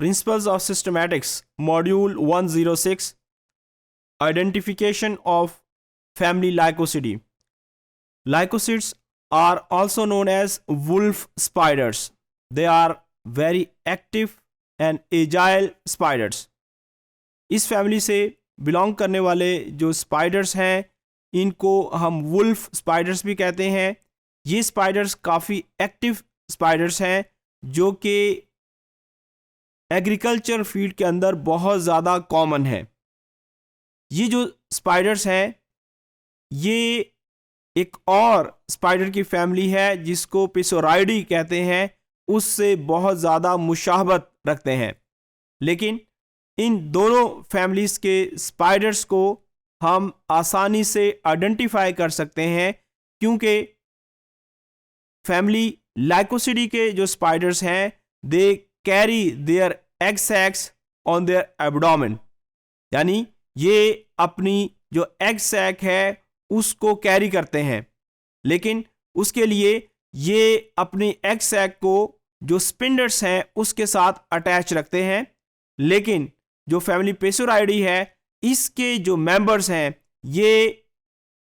Principles of Systematics, Module 106, Identification of Family Lycosidae. Lycosids are also known as wolf spiders. They are very active and agile spiders. इस family से belong करने वाले जो spiders हैं इनको हम wolf spiders भी कहते हैं. ये स्पाइडर्स काफ़ी एक्टिव स्पाइडर्स हैं जो कि एग्रीकल्चर फील्ड के अंदर बहुत ज़्यादा कॉमन है. ये जो स्पाइडर्स हैं ये एक और स्पाइडर की फैमिली है जिसको पिसोराइडी कहते हैं, उससे बहुत ज़्यादा मुशाबहत रखते हैं. लेकिन इन दोनों फैमिलीज़ के स्पाइडर्स को हम आसानी से आइडेंटिफाई कर सकते हैं क्योंकि फैमिली लाइकोसिडी के जो स्पाइडर्स हैं they carry their egg sacs on their abdomen, यानी ये अपनी जो एग सैक है उसको कैरी करते हैं. लेकिन उसके लिए ये अपनी एग सैक को जो स्पिंडर्स हैं उसके साथ अटैच रखते हैं. लेकिन जो फैमिली पेसोराइडी है इसके जो मेंबर्स हैं ये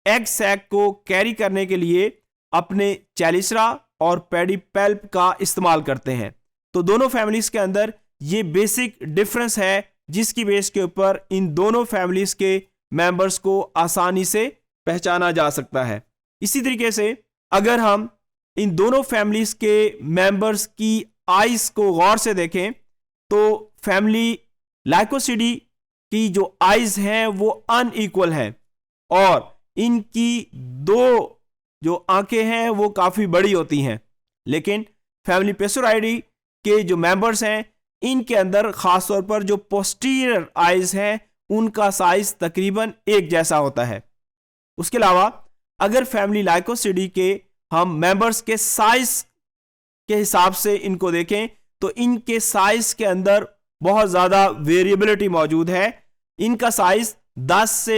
एग सैक को कैरी करने के लिए अपने चैलिसरा और पेडिपेल्प का इस्तेमाल करते हैं. तो दोनों फैमिलीज के अंदर ये बेसिक डिफरेंस है जिसकी बेस के ऊपर इन दोनों फैमिलीज के मेंबर्स को आसानी से पहचाना जा सकता है. इसी तरीके से अगर हम इन दोनों फैमिलीज के मेंबर्स की आइज को गौर से देखें तो फैमिली लाइकोसिडी की जो आइज हैं वो अनइक्वल हैं और इनकी दो जो आंखें हैं वो काफ़ी बड़ी होती हैं. लेकिन फैमिली पेसोराइडी के जो मेंबर्स हैं इनके अंदर ख़ास तौर पर जो पोस्टीरियर आइज हैं उनका साइज तकरीबन एक जैसा होता है. उसके अलावा अगर फैमिली लाइकोसिडी के हम मेंबर्स के साइज के हिसाब से इनको देखें तो इनके साइज के अंदर बहुत ज़्यादा वेरिएबिलिटी मौजूद है. इनका साइज 10 से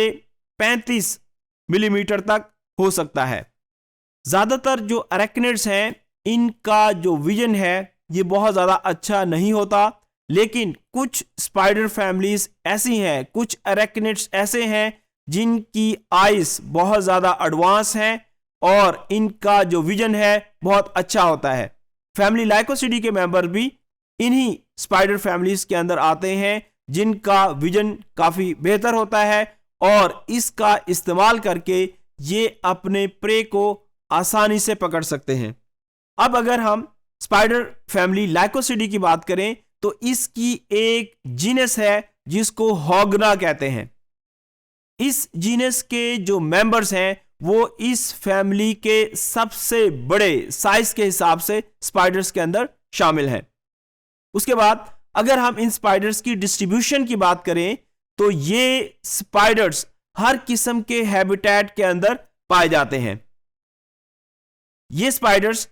35 मिलीमीटर तक हो सकता है. ज़्यादातर जो अरेक्निड्स हैं इनका जो विजन है ये बहुत ज़्यादा अच्छा नहीं होता. लेकिन कुछ स्पाइडर फैमिलीज ऐसी हैं, कुछ अरेक्निड्स ऐसे हैं जिनकी आइज बहुत ज़्यादा एडवांस हैं और इनका जो विजन है बहुत अच्छा होता है. फैमिली लाइकोसिडी के मेंबर भी इन्हीं स्पाइडर फैमिलीज के अंदर आते हैं जिनका विजन काफ़ी बेहतर होता है और इसका इस्तेमाल करके ये अपने प्रे को आसानी से पकड़ सकते हैं. अब अगर हम स्पाइडर फैमिली लाइकोसिडी की बात करें तो इसकी एक जीनस है जिसको हॉगना कहते हैं. इस जीनस के जो मेंबर्स हैं वो इस फैमिली के सबसे बड़े साइज के हिसाब से स्पाइडर्स के अंदर शामिल हैं. उसके बाद अगर हम इन स्पाइडर्स की डिस्ट्रीब्यूशन की बात करें तो ये स्पाइडर्स हर किस्म के हैबिटेट के अंदर पाए जाते हैं. ये स्पाइडर्स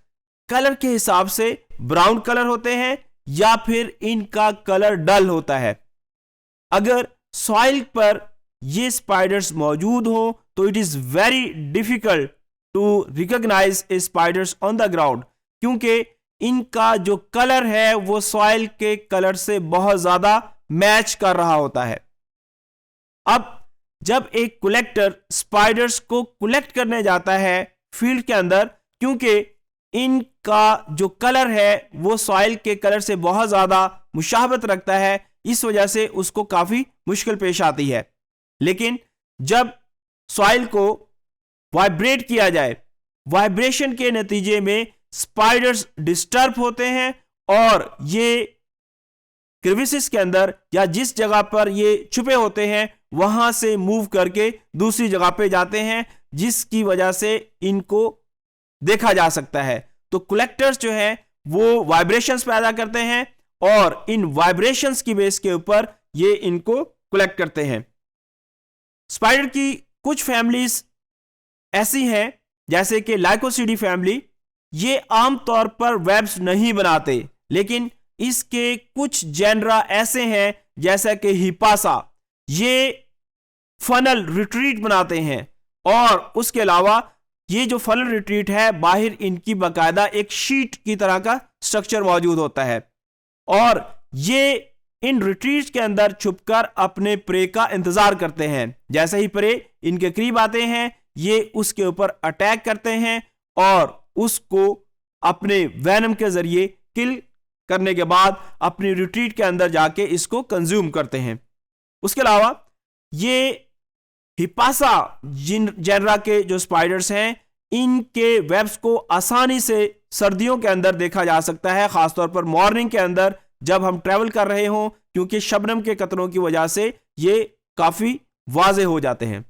कलर के हिसाब से ब्राउन कलर होते हैं या फिर इनका कलर डल होता है. अगर सॉइल पर ये स्पाइडर्स मौजूद हो तो it is very difficult to recognise a spiders on the ground क्योंकि इनका जो कलर है वो सॉइल के कलर से बहुत ज्यादा मैच कर रहा होता है. अब जब एक कलेक्टर स्पाइडर्स को कलेक्ट करने जाता है फील्ड के अंदर, क्योंकि इनका जो कलर है वो सॉइल के कलर से बहुत ज्यादा मुशाबहत रखता है, इस वजह से उसको काफी मुश्किल पेश आती है. लेकिन जब सॉइल को वाइब्रेट किया जाए, वाइब्रेशन के नतीजे में स्पाइडर्स डिस्टर्ब होते हैं और ये क्रिविसेस के अंदर या जिस जगह पर ये छुपे होते हैं वहां से मूव करके दूसरी जगह पे जाते हैं जिसकी वजह से इनको देखा जा सकता है. तो कलेक्टर्स जो है वो वाइब्रेशंस पैदा करते हैं और इन वाइब्रेशंस की बेस के ऊपर ये इनको कलेक्ट करते हैं. स्पाइडर की कुछ फैमिलीज ऐसी हैं जैसे कि लाइकोसिडी फैमिली, ये आमतौर पर वेब्स नहीं बनाते, लेकिन इसके कुछ जेनरा ऐसे हैं जैसा कि हिपासा, ये फनल रिट्रीट बनाते हैं और उसके अलावा ये जो फनल रिट्रीट है बाहर इनकी बाकायदा एक शीट की तरह का स्ट्रक्चर मौजूद होता है और ये इन रिट्रीट्स के अंदर छुपकर अपने प्रे का इंतजार करते हैं। जैसे ही प्रे इनके करीब आते हैं, ये उसके ऊपर अटैक करते हैं और उसको अपने वेनम के जरिए किल करने के बाद अपनी रिट्रीट के अंदर जाके इसको कंज्यूम करते हैं। उसके अलावा ये हिपासा जेनरा के जो स्पाइडर्स हैं, इनके वेब्स को आसानी से सर्दियों के अंदर देखा जा सकता है, खासतौर पर मॉर्निंग के अंदर जब हम ट्रेवल कर रहे हों, क्योंकि शबनम के कतरों की वजह से ये काफी वाज़ेह हो जाते हैं।